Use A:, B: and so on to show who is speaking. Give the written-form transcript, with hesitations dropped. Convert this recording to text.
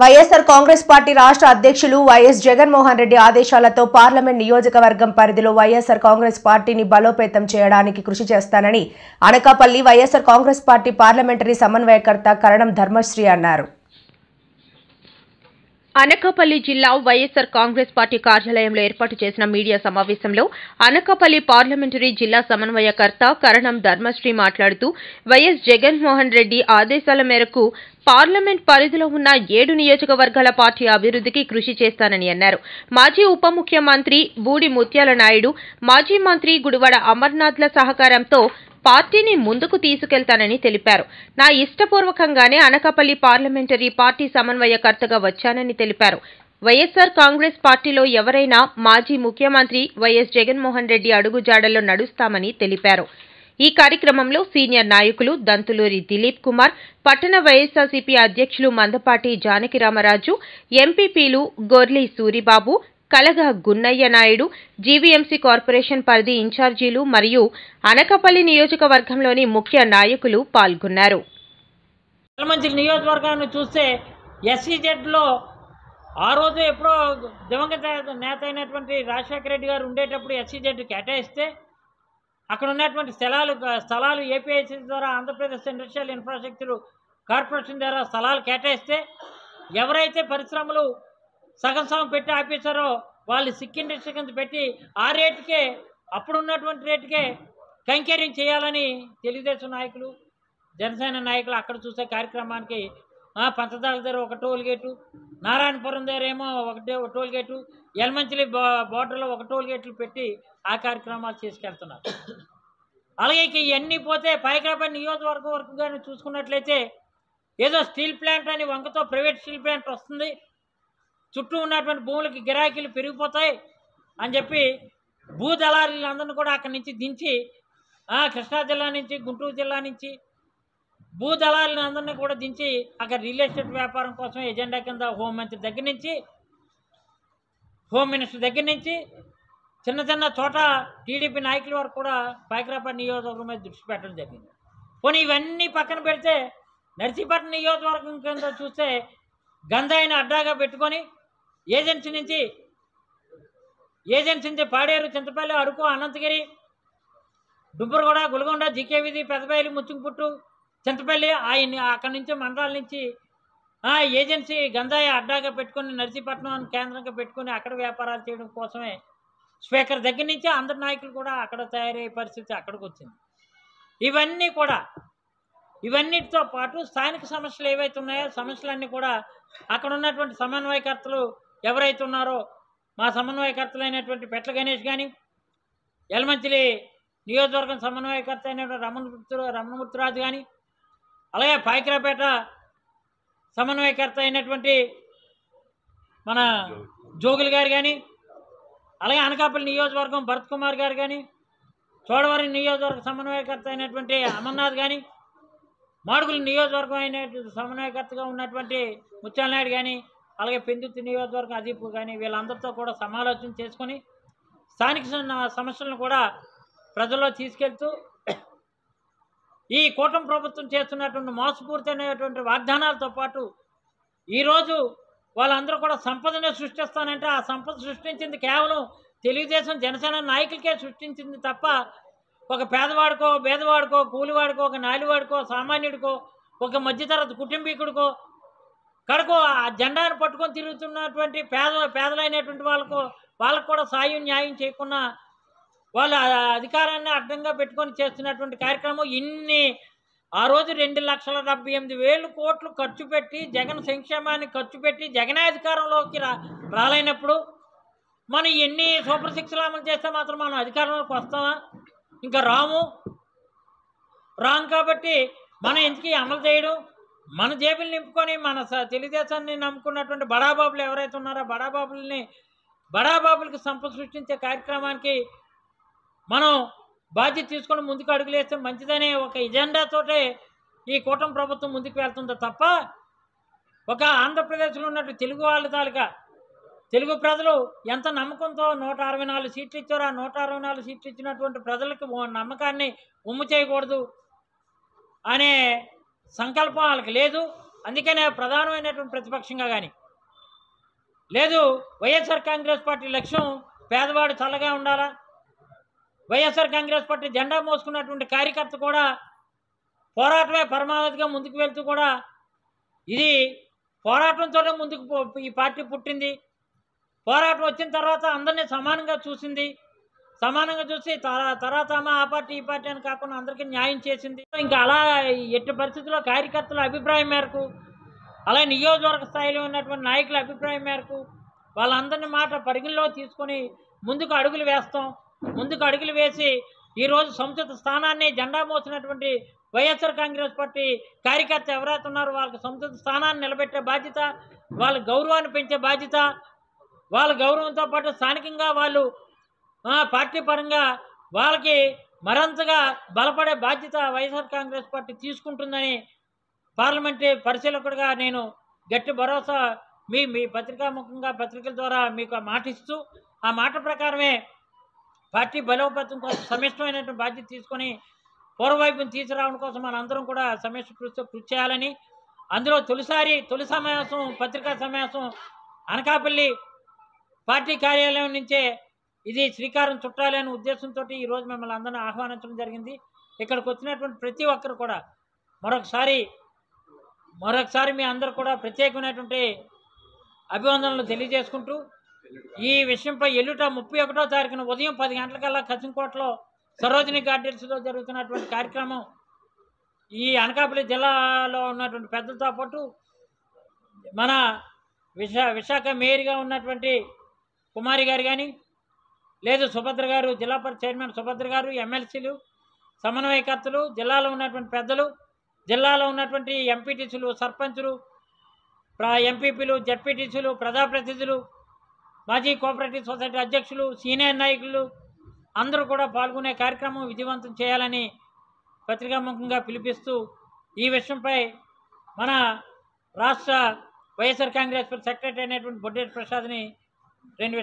A: YSR Congress party రాష్ట్ర అధ్యక్షులు YS Jaganmohan Reddy ఆదేశాలతో పార్లమెంట్ నియోజకవర్గం పరిధిలో వైఎస్ఆర్ కాంగ్రెస్ పార్టీని బలోపేతం చేయడానికి కృషి చేస్తానని అనకాపల్లి వైఎస్ఆర్ కాంగ్రెస్ పార్టీ పార్లమెంటరీ సమన్వయకర్త కరణం ధర్మశ్రీ అన్నారు.
B: అనకాపల్లి జిల్లా వైఎస్ఆర్ కాంగ్రెస్ పార్టీ కార్యాలయంలో ఏర్పాటు చేసిన మీడియా సమావేశంలో అనకాపల్లి పార్లమెంటరీ జిల్లా సమన్వయకర్త కరణం ధర్మశ్రీ మాట్లాడుతూ వైఎస్ జగన్మోహన్ రెడ్డి ఆదేశాల మేరకు పార్లమెంట్ పరిధిలో ఉన్న 7 నియోజకవర్గాల పార్టీ అభివృద్ధికి కృషి చేస్తానని అన్నారు. మాజీ ఉప ముఖ్యమంత్రి బూడి ముత్యాల నాయుడు, మాజీ మంత్రి గుడివాడ అమర్నాథ్ల సహకారంతో పార్టీని ముందుకు తీసుకెళ్తానని తెలిపారు. నా ఇష్టపూర్వకంగానే అనకాపల్లి పార్లమెంటరీ పార్టీ సమన్వయకర్తగా వచ్చానని తెలిపారు. వైఎస్ఆర్ కాంగ్రెస్ పార్టీలో ఎవరైనా మాజీ ముఖ్యమంత్రి వైఎస్ జగన్మోహన్ రెడ్డి అడుగుజాడల్లో నడుస్తామని తెలిపారు. ఈ కార్యక్రమంలో సీనియర్ నాయకులు దంతులూరి దిలీప్ కుమార్, పట్టణ వైఎస్ఆర్సీపీ అధ్యక్షులు మందపాటి జానకిరామరాజు, ఎంపీపీలు గొర్లి సూరిబాబు, కలగా గున్నయ్య నాయుడు, జీవీఎంసీ కార్పొరేషన్ పరిధి ఇన్ఛార్జీలు మరియు అనకాపల్లి నియోజకవర్గంలోని ముఖ్య నాయకులు పాల్గొన్నారు.
C: నియోజకవర్గాన్ని చూస్తే ఎస్సీజెడ్లో ఆ రోజు ఎప్పుడో దివంగత నేత అయినటువంటి రాజశేఖర రెడ్డి గారు ఉండేటప్పుడు ఎస్సీజెడ్ కేటాయిస్తే అక్కడ ఉన్నటువంటి స్థలాలు ఏపీఐసీ ద్వారా ఆంధ్రప్రదేశ్ ఇండస్ట్రియల్ ఇన్ఫ్రాస్ట్రక్చర్ కార్పొరేషన్ ద్వారా స్థలాలు కేటాయిస్తే ఎవరైతే పరిశ్రమలు సగం పెట్టి ఆపేశారో వాళ్ళు సిక్ ఇండస్ట్రీ కింద పెట్టి ఆ రేటుకే అప్పుడు ఉన్నటువంటి రేటుకే కైంకర్యం చేయాలని తెలుగుదేశం నాయకులు, జనసేన నాయకులు అక్కడ చూసే కార్యక్రమానికి పంచదాల దగ్గర ఒక టోల్ గేటు, నారాయణపురం దగ్గర ఏమో ఒకటే టోల్ గేటు, యలమంచిలి బోర్డర్లో ఒక టోల్ గేట్లు పెట్టి ఆ కార్యక్రమాలు చేసుకెళ్తున్నారు. అలాగే ఇవన్నీ పోతే పైకాపల్లి నియోజకవర్గం వరకు కానీ చూసుకున్నట్లయితే ఏదో స్టీల్ ప్లాంట్ అని వంకతో ప్రైవేట్ స్టీల్ ప్లాంట్ వస్తుంది, చుట్టూ ఉన్నటువంటి భూములకి గిరాకీలు పెరిగిపోతాయి అని చెప్పి భూ దళారులందరినీ కూడా అక్కడి నుంచి దించి కృష్ణా జిల్లా నుంచి గుంటూరు జిల్లా నుంచి భూ దళారులను అందరినీ కూడా దించి అక్కడ రియల్ ఎస్టేట్ వ్యాపారం కోసం ఎజెండా కింద హోంమంత్రి దగ్గర నుంచి, హోమ్ మినిస్టర్ దగ్గర నుంచి చిన్న చోట టీడీపీ నాయకుల వరకు కూడా పైకరాపల్లి నియోజకవర్గం మీద దృష్టి పెట్టడం జరిగింది. పోనీ ఇవన్నీ పక్కన పెడితే నర్సీపట్నం నియోజకవర్గం కింద చూస్తే గంధాయిని అడ్డాగా పెట్టుకొని ఏజెన్సీ నుంచి పాడేరు, చింతపల్లి, అరకు, అనంతగిరి, డుబ్బురగూడ, గులగొండ, జీకే వీధి, పెద్దబయలు, ముచ్చుకుపుట్టు, చింతపల్లి అక్కడి నుంచి మండలాల నుంచి ఏజెన్సీ గంధాయి అడ్డాగా పెట్టుకొని నర్సీపట్నం కేంద్రంగా పెట్టుకొని అక్కడ వ్యాపారాలు చేయడం కోసమే స్పీకర్ దగ్గర నుంచి అందరి నాయకులు కూడా అక్కడ తయారయ్యే పరిస్థితి అక్కడికి వచ్చింది. ఇవన్నిటితో పాటు స్థానిక సమస్యలు ఏవైతే ఉన్నాయో సమస్యలన్నీ కూడా అక్కడ ఉన్నటువంటి సమన్వయకర్తలు ఎవరైతే ఉన్నారో మా సమన్వయకర్తలు అయినటువంటి పెట్ల గణేష్ కానీ, యలమంచిలి నియోజకవర్గం సమన్వయకర్త అయినటువంటి రమణమూర్తిరాజు కానీ, అలాగే పాయకరాపేట సమన్వయకర్త అయినటువంటి మన జోగులు గారు కానీ, అలాగే అనకాపల్లి నియోజకవర్గం భరత్ కుమార్ గారు కానీ, చోడవరం నియోజకవర్గ సమన్వయకర్త అయినటువంటి అమర్నాథ్ కానీ, మాడుగుల నియోజకవర్గం అయిన సమన్వయకర్తగా ఉన్నటువంటి ముత్యాల నాయుడు కానీ, అలాగే పెందుర్తి నియోజకవర్గం అదీప్ కానీ వీళ్ళందరితో కూడా సమాలోచన చేసుకొని స్థానిక సమస్యలను కూడా ప్రజల్లో తీసుకెళ్తూ ఈ కూటమి ప్రభుత్వం చేస్తున్నటువంటి మోసపూరితమైనటువంటి వాగ్దానాలతో పాటు ఈరోజు వాళ్ళందరూ కూడా సంపదను సృష్టిస్తానంటే ఆ సంపద సృష్టించింది కేవలం తెలుగుదేశం జనసేన నాయకులకే సృష్టించింది తప్ప ఒక పేదవాడికో, పేదవాడికో, కూలివాడికో, ఒక నాలివాడికో, సామాన్యుడికో, ఒక మధ్యతరగతి కుటుంబీకుడికో కడకో ఆ జెండాను పట్టుకొని తిరుగుతున్నటువంటి పేదలైనటువంటి వాళ్ళకు కూడా సాయం న్యాయం చేయకుండా వాళ్ళ అధికారాన్ని అడ్డంగా పెట్టుకొని చేస్తున్నటువంటి కార్యక్రమం ఆ రోజు 2,78,000 కోట్లు ఖర్చు పెట్టి జగన్ సంక్షేమాన్ని ఖర్చు పెట్టి జగనే అధికారంలోకి రాలేనప్పుడు మనం ఎన్ని సూపర్ సిక్స్లు అమలు చేస్తే మాత్రం మనం అధికారంలోకి వస్తామా? ఇంకా రాము కాబట్టి మనం ఎందుకు అమలు చేయడం? మన జేబులు నింపుకొని మన తెలుగుదేశాన్ని నమ్ముకున్నటువంటి బడాబాబులు ఎవరైతే ఉన్నారో బడాబాబులకి సంపద సృష్టించే కార్యక్రమానికి మనం బాధ్యత తీసుకొని ముందుకు అడుగులేస్తే మంచిదనే ఒక ఎజెండాతోటే ఈ కూటమి ప్రభుత్వం ముందుకు వెళ్తుందో తప్ప ఒక ఆంధ్రప్రదేశ్లో ఉన్నట్టు తెలుగు వాళ్ళ తాలూకా తెలుగు ప్రజలు ఎంత నమ్మకంతో 164 సీట్లు ఇచ్చారో ఆ 164 సీట్లు ఇచ్చినటువంటి ప్రజలకు నమ్మకాన్ని ఉమ్ము చేయకూడదు అనే సంకల్పం వాళ్ళకి లేదు. అందుకనే ప్రధానమైనటువంటి ప్రతిపక్షంగా కానీ లేదు, వైఎస్ఆర్ కాంగ్రెస్ పార్టీ లక్ష్యం పేదవాడు చల్లగా ఉండాలా, వైఎస్ఆర్ కాంగ్రెస్ పార్టీ జెండా మోసుకున్నటువంటి కార్యకర్త కూడా పోరాటమే పరమావధిగా ముందుకు వెళ్తూ కూడా ఇది పోరాటంతోనే ముందుకు ఈ పార్టీ పుట్టింది. పోరాటం వచ్చిన తర్వాత అందరినీ సమానంగా చూసింది, సమానంగా చూసి తర్వాత ఆ పార్టీ ఈ పార్టీ అని కాకుండా అందరికీ న్యాయం చేసింది. ఇంకా అలా ఎట్టి పరిస్థితుల్లో కార్యకర్తల అభిప్రాయం మేరకు, అలాగే నియోజకవర్గ స్థాయిలో ఉన్నటువంటి నాయకుల అభిప్రాయం మేరకు వాళ్ళందరినీ మాట పరిగణలో తీసుకొని ముందుకు అడుగులు వేస్తాం. ముందుకు అడుగులు వేసి ఈరోజు సముచిత స్థానాన్ని జెండా మోసినటువంటి వైఎస్ఆర్ కాంగ్రెస్ పార్టీ కార్యకర్త ఎవరైతే ఉన్నారో వాళ్ళకి సముచిత స్థానాన్ని నిలబెట్టే బాధ్యత, వాళ్ళ గౌరవాన్ని పెంచే బాధ్యత, వాళ్ళ గౌరవంతో పాటు స్థానికంగా వాళ్ళు పార్టీ పరంగా వాళ్ళకి మరింతగా బలపడే బాధ్యత వైఎస్ఆర్ కాంగ్రెస్ పార్టీ తీసుకుంటుందని పార్లమెంటరీ పరిశీలకుడిగా నేను గట్టి భరోసా మీ పత్రికాముఖంగా పత్రికల ద్వారా మీకు మాట ఇస్తూ, ఆ మాట ప్రకారమే పార్టీ బలోపేతం కోసం సమిష్టమైనటువంటి బాధ్యత తీసుకొని పూర్వవైపుని తీసుకురావడం కోసం మనందరం కూడా సమిష్టి కృషి చేయాలని, అందులో తొలి సమావేశం పత్రికా సమావేశం అనకాపల్లి పార్టీ కార్యాలయం నుంచే ఇది శ్రీకారం చుట్టాలి అనే ఉద్దేశంతో ఈరోజు మిమ్మల్ని అందరినీ ఆహ్వానించడం జరిగింది. ఇక్కడికి వచ్చినటువంటి ప్రతి ఒక్కరు కూడా మరొకసారి మీ అందరూ కూడా ప్రత్యేకమైనటువంటి అభివందనలు తెలియజేసుకుంటూ, ఈ విషయంపై ఎల్లుట 31వ తారీఖున ఉదయం 10 గంటలకల్లా కసింకోటలో సరోజిని గార్డెన్స్లో జరుగుతున్నటువంటి కార్యక్రమం ఈ అనకాపల్లి జిల్లాలో ఉన్నటువంటి పెద్దలతో పాటు మన విశాఖ మేయర్గా ఉన్నటువంటి కుమారి గారు కానీ, లేదు సుభద్ర గారు, జిల్లా పరిషత్ చైర్మన్ సుభద్ర గారు, ఎమ్మెల్సీలు, సమన్వయకర్తలు, జిల్లాలో ఉన్నటువంటి పెద్దలు, జిల్లాలో ఉన్నటువంటి ఎంపీటీసీలు, సర్పంచులు, ఎంపీపీలు, జడ్పీటీసీలు, ప్రజాప్రతినిధులు, మాజీ కోఆపరేటివ్ సొసైటీ అధ్యక్షులు, సీనియర్ నాయకులు అందరూ కూడా పాల్గొనే కార్యక్రమం విజయవంతం చేయాలని పత్రికాముఖంగా పిలిపిస్తూ, ఈ విషయంపై మన రాష్ట్ర వైఎస్ఆర్ కాంగ్రెస్ సెక్రటరీ అయినటువంటి బొడ్డేటి ప్రసాద్ని 2